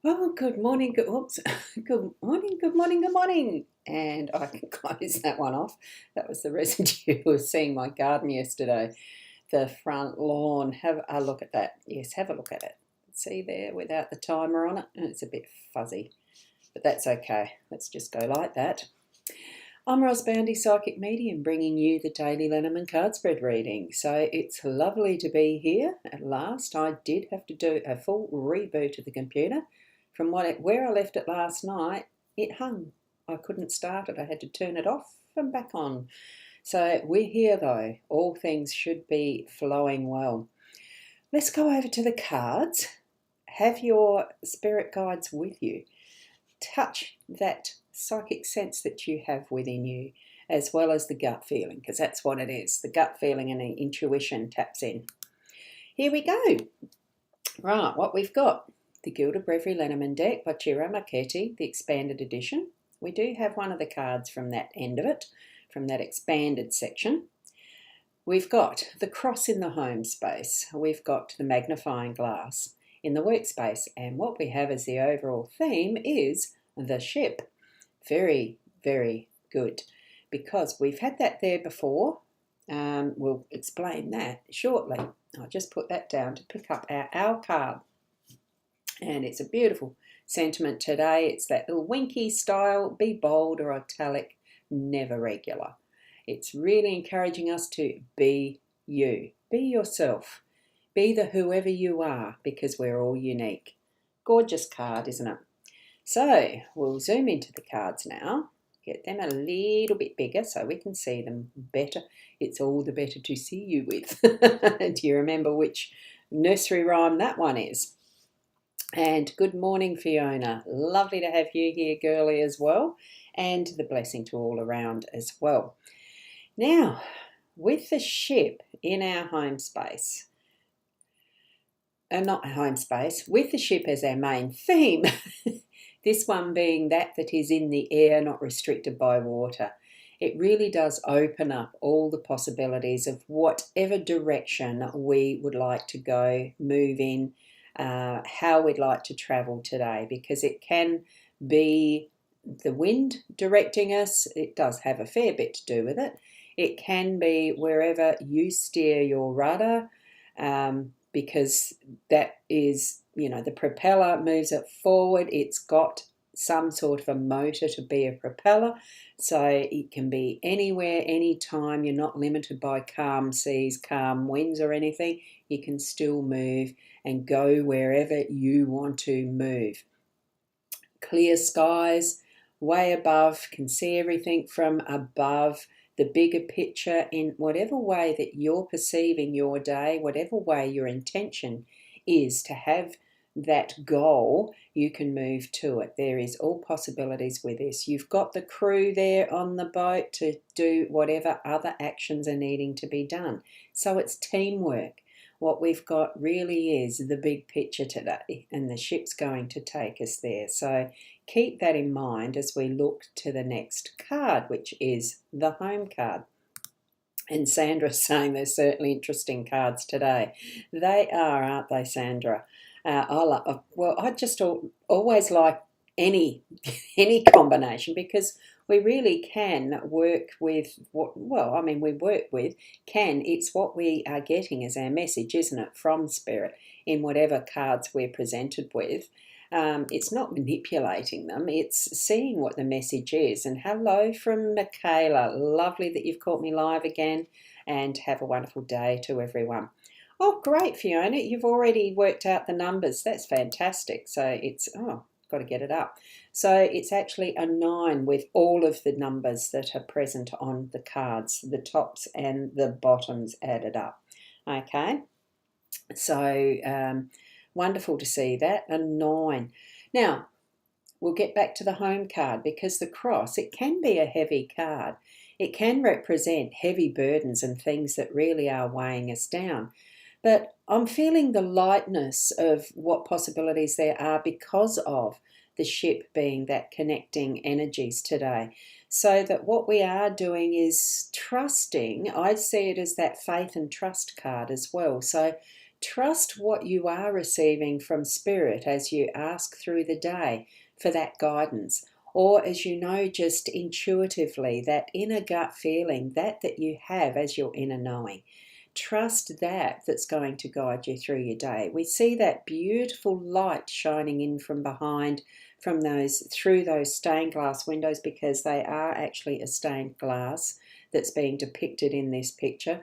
Oh, good morning. Oops. Good morning. Good morning. Good morning. And I can close that one off. That was the residue of seeing my garden yesterday. The front lawn. Have a look at that. Yes, have a look at it. See there without the timer on it? And it's a bit fuzzy, but that's okay. Let's just go like that. I'm Boundy, Psychic Medium, bringing you the daily Lenormand card spread reading. So it's lovely to be here at last. I did have to do a full reboot of the computer. From where I left it last night, it hung. I couldn't start it. I had to turn it off and back on. So we're here though. All things should be flowing well. Let's go over to the cards. Have your spirit guides with you. Touch that psychic sense that you have within you, as well as the gut feeling, because that's what it is. The gut feeling and the intuition taps in. Here we go. Right, what we've got. The Gilded Breviary Lenormand deck by Ciro Marchetti, the expanded edition. We do have one of the cards from that end of it, from that expanded section. We've got the cross in the home space. We've got the magnifying glass in the workspace. And what we have as the overall theme is the ship. Very, very good, because we've had that there before. We'll explain that shortly. I'll just put that down to pick up our card. And it's a beautiful sentiment today. It's that little winky style, be bold or italic, never regular. It's really encouraging us to be you, be yourself, be the whoever you are, because we're all unique. Gorgeous card, isn't it? So we'll zoom into the cards now, get them a little bit bigger so we can see them better. It's all the better to see you with. Do you remember which nursery rhyme that one is? And good morning, Fiona. Lovely to have you here, girly, as well. And the blessing to all around as well. Now, with the ship in our home space, not home space, with the ship as our main theme, this one being that is in the air, not restricted by water. It really does open up all the possibilities of whatever direction we would like to go, move in, how we'd like to travel today, because it can be the wind directing us. It does have a fair bit to do with it. It can be wherever you steer your rudder, because that is, the propeller moves it forward. It's got some sort of a motor to be a propeller, so it can be anywhere, anytime. You're not limited by calm seas, calm winds or anything. You can still move and go wherever you want to move. Clear skies, way above, can see everything from above, the bigger picture in whatever way that you're perceiving your day, whatever way your intention is to have that goal, you can move to it. There is all possibilities with this. You've got the crew there on the boat to do whatever other actions are needing to be done. So it's teamwork. What we've got really is the big picture today, and the ship's going to take us there. So keep that in mind as we look to the next card, which is the home card. And Sandra's saying there's certainly interesting cards today. They are, aren't they, Sandra? I just always like any combination, because we really can work with it's what we are getting as our message, isn't it, from Spirit in whatever cards we're presented with. It's not manipulating them, it's seeing what the message is. And hello from Michaela. Lovely that you've caught me live again, and have a wonderful day to everyone. Oh, great, Fiona. You've already worked out the numbers. That's fantastic. So it's, got to get it up. So it's actually a 9 with all of the numbers that are present on the cards, the tops and the bottoms added up. Okay. So wonderful to see that, a 9. Now, we'll get back to the home card, because the cross, it can be a heavy card. It can represent heavy burdens and things that really are weighing us down. But I'm feeling the lightness of what possibilities there are because of the ship being that connecting energies today. So that what we are doing is trusting. I see it as that faith and trust card as well. So Trust what you are receiving from Spirit as you ask through the day for that guidance. Or as you know, just intuitively, that inner gut feeling, that you have as your inner knowing. Trust that that's going to guide you through your day. We see that beautiful light shining in from behind, through those stained glass windows, because they are actually a stained glass that's being depicted in this picture.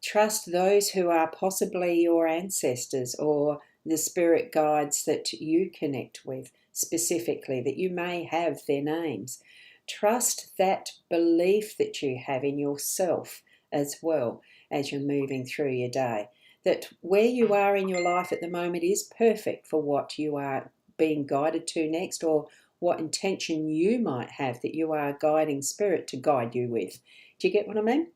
Trust those who are possibly your ancestors or the spirit guides that you connect with specifically, that you may have their names. Trust that belief that you have in yourself as well as you're moving through your day, that where you are in your life at the moment is perfect for what you are being guided to next, or what intention you might have that you are guiding Spirit to guide you with. Do you get what I mean?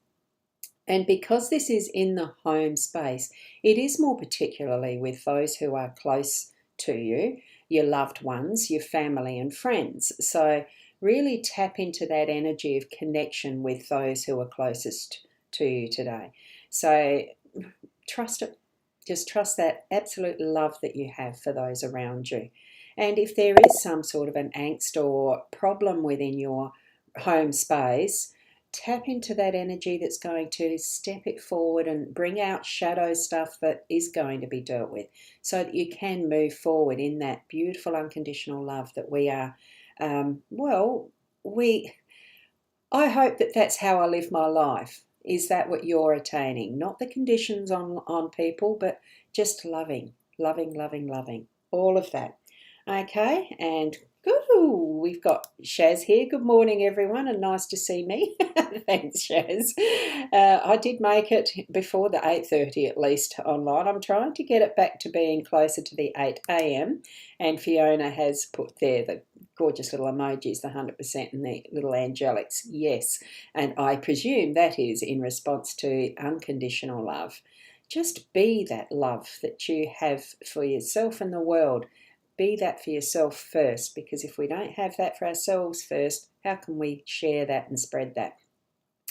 And because this is in the home space, it is more particularly with those who are close to you, your loved ones, your family and friends. So really tap into that energy of connection with those who are closest to you today. So trust it. Just trust that absolute love that you have for those around you. And if there is some sort of an angst or problem within your home space, tap into that energy that's going to step it forward and bring out shadow stuff that is going to be dealt with, so that you can move forward in that beautiful unconditional love that we are. I hope that that's how I live my life. Is that what you're attaining? Not the conditions on people, but just loving, loving, loving, loving. All of that. Okay, and we've got Shaz here. Good morning, everyone, and nice to see me. Thanks, Shaz. I did make it before the 8:30 at least online. I'm trying to get it back to being closer to the 8 a.m. And Fiona has put there the gorgeous little emojis, the 100% and the little angelics. Yes, and I presume that is in response to unconditional love. Just be that love that you have for yourself and the world. Be that for yourself first, because if we don't have that for ourselves first, how can we share that and spread that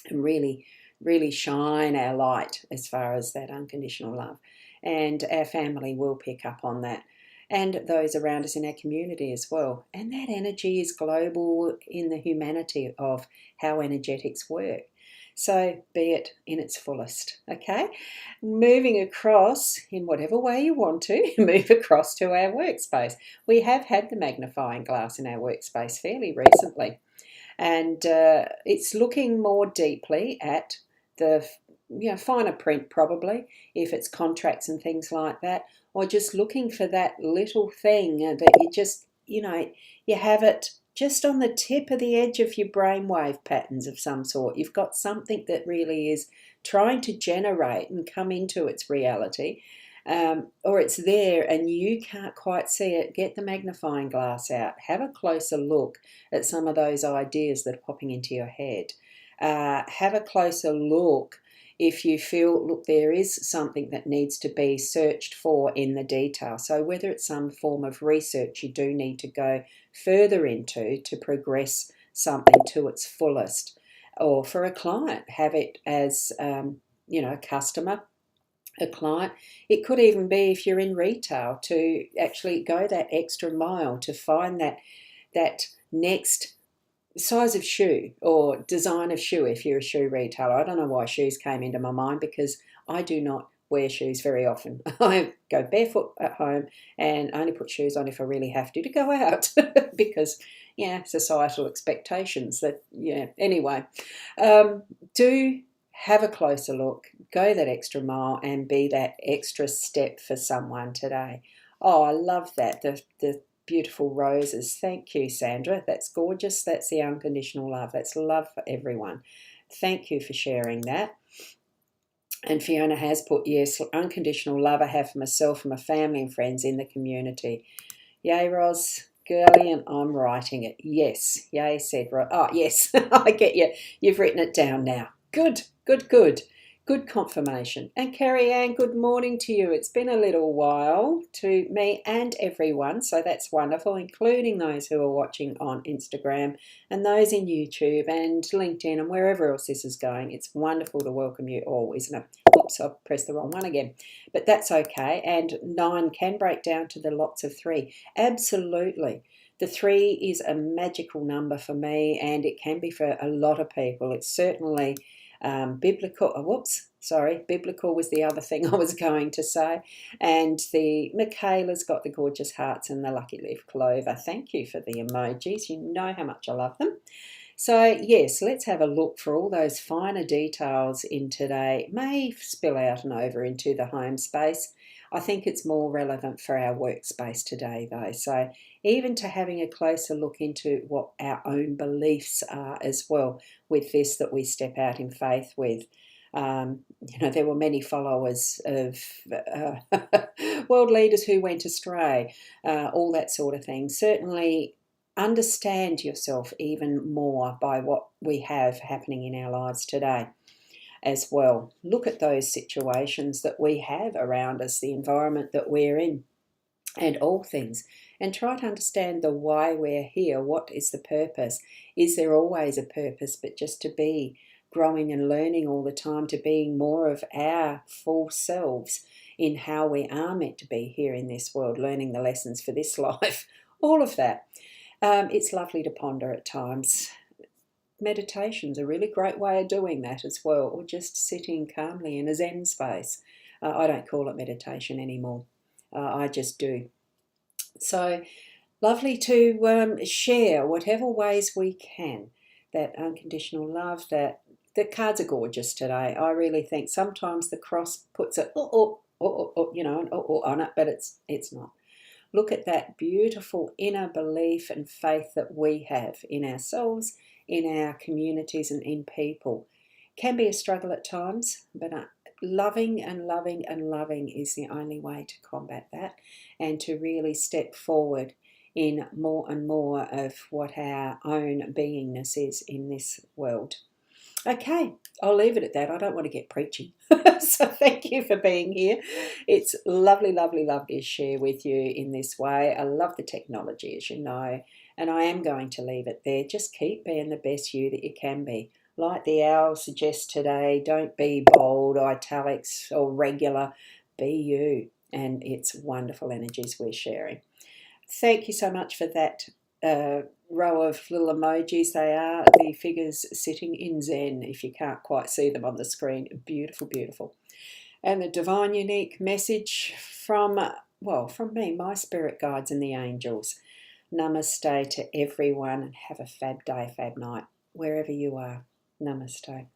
and really, really shine our light as far as that unconditional love? And our family will pick up on that, and those around us in our community as well. And that energy is global in the humanity of how energetics work. So be it in its fullest, okay? Moving across in whatever way you want to, move across to our workspace. We have had the magnifying glass in our workspace fairly recently, and it's looking more deeply at the finer print, probably, if it's contracts and things like that, or just looking for that little thing that you just, you have it just on the tip of the edge of your brainwave patterns of some sort. You've got something that really is trying to generate and come into its reality, or it's there and you can't quite see it. Get the magnifying glass out. Have a closer look at some of those ideas that are popping into your head. Have a closer look if you feel, look, there is something that needs to be searched for in the detail. So whether it's some form of research you do need to go further into to progress something to its fullest, or for a client, have it as, a customer, a client. It could even be, if you're in retail, to actually go that extra mile to find that next size of shoe or design of shoe if you're a shoe retailer. I don't know why shoes came into my mind, because I do not wear shoes very often. I go barefoot at home and only put shoes on if I really have to go out because, societal expectations that, anyway. Do have a closer look, go that extra mile and be that extra step for someone today. Oh, I love that. The beautiful roses. Thank you, Sandra. That's gorgeous. That's the unconditional love. That's love for everyone. Thank you for sharing that. And Fiona has put, yes, unconditional love I have for myself and my family and friends in the community. Yay, Ros. Girly, and I'm writing it. Yes. Yay, said Ros. Oh, yes. I get you. You've written it down now. Good, good, good. Good confirmation. And Carrie Ann, good morning to you. It's been a little while to me and everyone, so that's wonderful, including those who are watching on Instagram and those in YouTube and LinkedIn and wherever else this is going. It's wonderful to welcome you all, isn't it? Oops, I've pressed the wrong one again. But that's okay. And 9 can break down to the lots of 3. Absolutely. The 3 is a magical number for me, and it can be for a lot of people. It's certainly biblical. Biblical was the other thing I was going to say. And the Michaela's got the gorgeous hearts and the lucky leaf clover. Thank you for the emojis. You know how much I love them. So yes, let's have a look for all those finer details in today. May spill out and over into the home space. I think it's more relevant for our workspace today though. So even to having a closer look into what our own beliefs are as well with this that we step out in faith with. There were many followers of world leaders who went astray, all that sort of thing. Certainly understand yourself even more by what we have happening in our lives today as well. Look at those situations that we have around us, the environment that we're in, and all things, and try to understand the why we're here. What is the purpose? Is there always a purpose, but just to be growing and learning all the time, to being more of our full selves in how we are meant to be here in this world, learning the lessons for this life, all of that. It's lovely to ponder at times. Meditation's a really great way of doing that as well, or just sitting calmly in a Zen space. I don't call it meditation anymore. I just do. So lovely to share whatever ways we can that unconditional love. That the cards are gorgeous today. I really think sometimes the cross puts an on it, but it's not. Look at that beautiful inner belief and faith that we have in ourselves, in our communities and in people. Can be a struggle at times, but loving and loving and loving is the only way to combat that and to really step forward in more and more of what our own beingness is in this world. Okay, I'll leave it at that. I don't want to get preachy. So thank you for being here. It's lovely, lovely, lovely to share with you in this way. I love the technology, as you know, and I am going to leave it there. Just keep being the best you that you can be. Like the owl suggests today, don't be bold, italics, or regular. Be you. And it's wonderful energies we're sharing. Thank you so much for that row of little emojis. They are the figures sitting in Zen, if you can't quite see them on the screen. Beautiful, beautiful. And the divine unique message from me, my spirit guides and the angels. Namaste to everyone, and have a fab day, fab night, wherever you are. Namaste.